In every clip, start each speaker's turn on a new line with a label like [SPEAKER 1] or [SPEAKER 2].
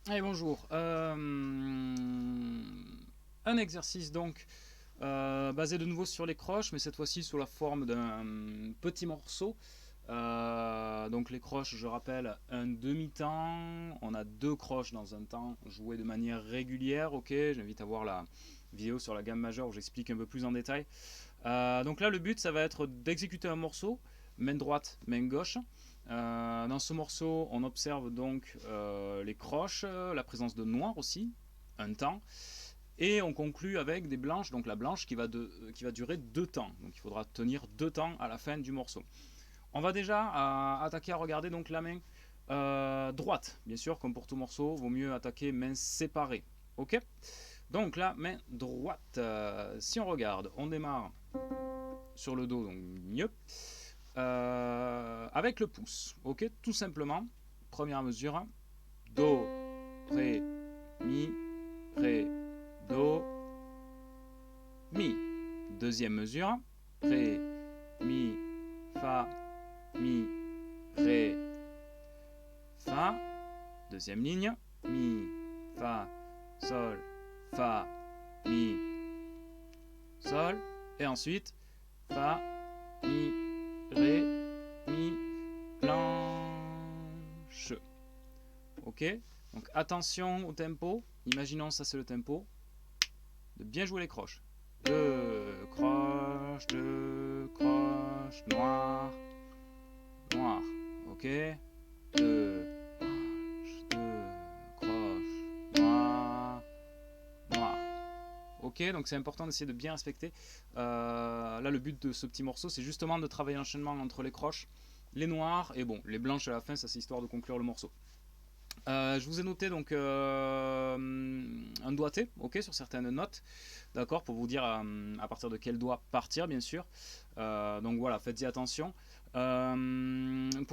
[SPEAKER 1] Allez, bonjour. Un exercice donc basé de nouveau sur les croches, mais cette fois-ci sous la forme d'un petit morceau. Donc les croches, je rappelle, un demi-temps. On a deux croches dans un temps jouées de manière régulière. Ok, j'invite à voir la vidéo sur la gamme majeure où j'explique un peu plus en détail. Donc là, le but, ça va être d'exécuter un morceau, main droite, main gauche. Dans ce morceau, on observe donc les croches, la présence de noir aussi, un temps. Et on conclut avec des blanches, donc la blanche qui va durer deux temps. Donc il faudra tenir deux temps à la fin du morceau. On va déjà attaquer à regarder donc la main droite. Bien sûr, comme pour tout morceau, vaut mieux attaquer main séparée. Ok. Donc la main droite, si on regarde, on démarre sur le dos, donc mieux. Avec le pouce, ok, tout simplement. Première mesure, do, ré, mi, ré, do, mi. Deuxième mesure, ré, mi, fa, mi, ré, fa. Deuxième ligne, mi, fa, sol, fa, mi, sol. Et ensuite, fa, mi, ré, mi, blanche. Ok. Donc attention au tempo. Imaginons ça c'est le tempo. De bien jouer les croches. Deux croches, noir, noir. Ok. Deux croches, noir, noir. Ok, donc c'est important d'essayer de bien respecter. Là, le but de ce petit morceau, c'est justement de travailler l'enchaînement entre les croches, les noirs et bon, les blanches à la fin, ça c'est histoire de conclure le morceau. Je vous ai noté donc un doigté, ok, sur certaines notes, d'accord, pour vous dire à partir de quel doigt partir, bien sûr. Donc voilà, faites-y attention. Pour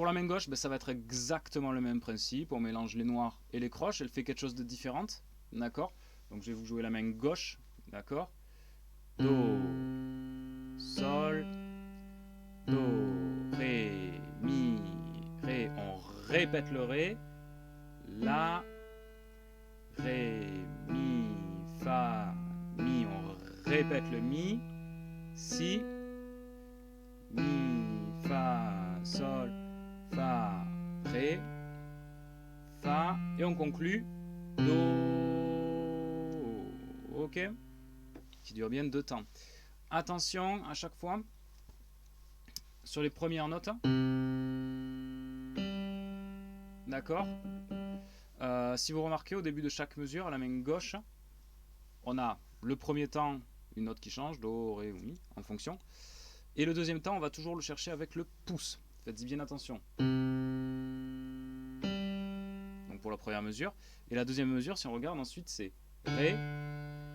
[SPEAKER 1] la main gauche, ben, ça va être exactement le même principe. On mélange les noirs et les croches. Elle fait quelque chose de différent, d'accord. Donc je vais vous jouer la main gauche, d'accord. Do, sol, do, ré, mi, ré. On répète le ré. La, ré, mi, fa, mi. On répète le mi. Si, mi, fa, sol, fa, ré, fa. Et on conclut do. Ok, qui dure bien deux temps. Attention à chaque fois sur les premières notes. D'accord. Si vous remarquez, au début de chaque mesure, à la main gauche, on a le premier temps, une note qui change, do, ré ou mi, en fonction. Et le deuxième temps, on va toujours le chercher avec le pouce. Faites-y bien attention. Donc pour la première mesure. Et la deuxième mesure, si on regarde ensuite, c'est ré.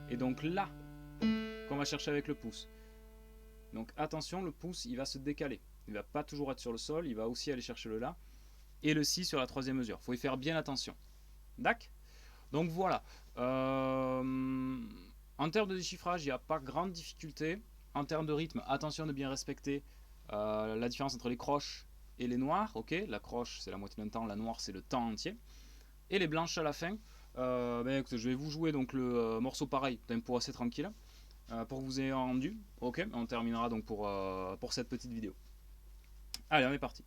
[SPEAKER 1] Et donc là, qu'on va chercher avec le pouce. Donc attention, le pouce, il va se décaler. Il ne va pas toujours être sur le sol, il va aussi aller chercher le la. Et le si sur la troisième mesure. Il faut y faire bien attention. D'accord. Donc voilà. En termes de déchiffrage, il n'y a pas grande difficulté. En termes de rythme, attention de bien respecter la différence entre les croches et les noirs. Ok, la croche c'est la moitié d'un temps, la noire c'est le temps entier. Et les blanches à la fin. Écoutez, je vais vous jouer donc le morceau pareil, tempo assez tranquille, pour que vous ayez rendu. Ok, on terminera donc pour cette petite vidéo. Allez, on est parti.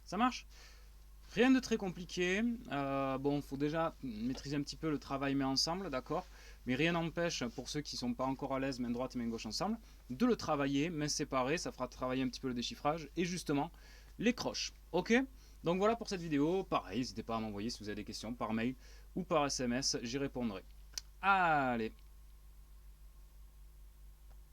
[SPEAKER 1] Ça marche? Rien de très compliqué. Bon, il faut déjà maîtriser un petit peu le travail main ensemble, d'accord. Mais rien n'empêche, pour ceux qui ne sont pas encore à l'aise, main droite et main gauche ensemble, de le travailler, main séparée. Ça fera travailler un petit peu le déchiffrage et justement les croches. Ok. Donc voilà pour cette vidéo. Pareil, n'hésitez pas à m'envoyer si vous avez des questions par mail ou par SMS, j'y répondrai. Allez,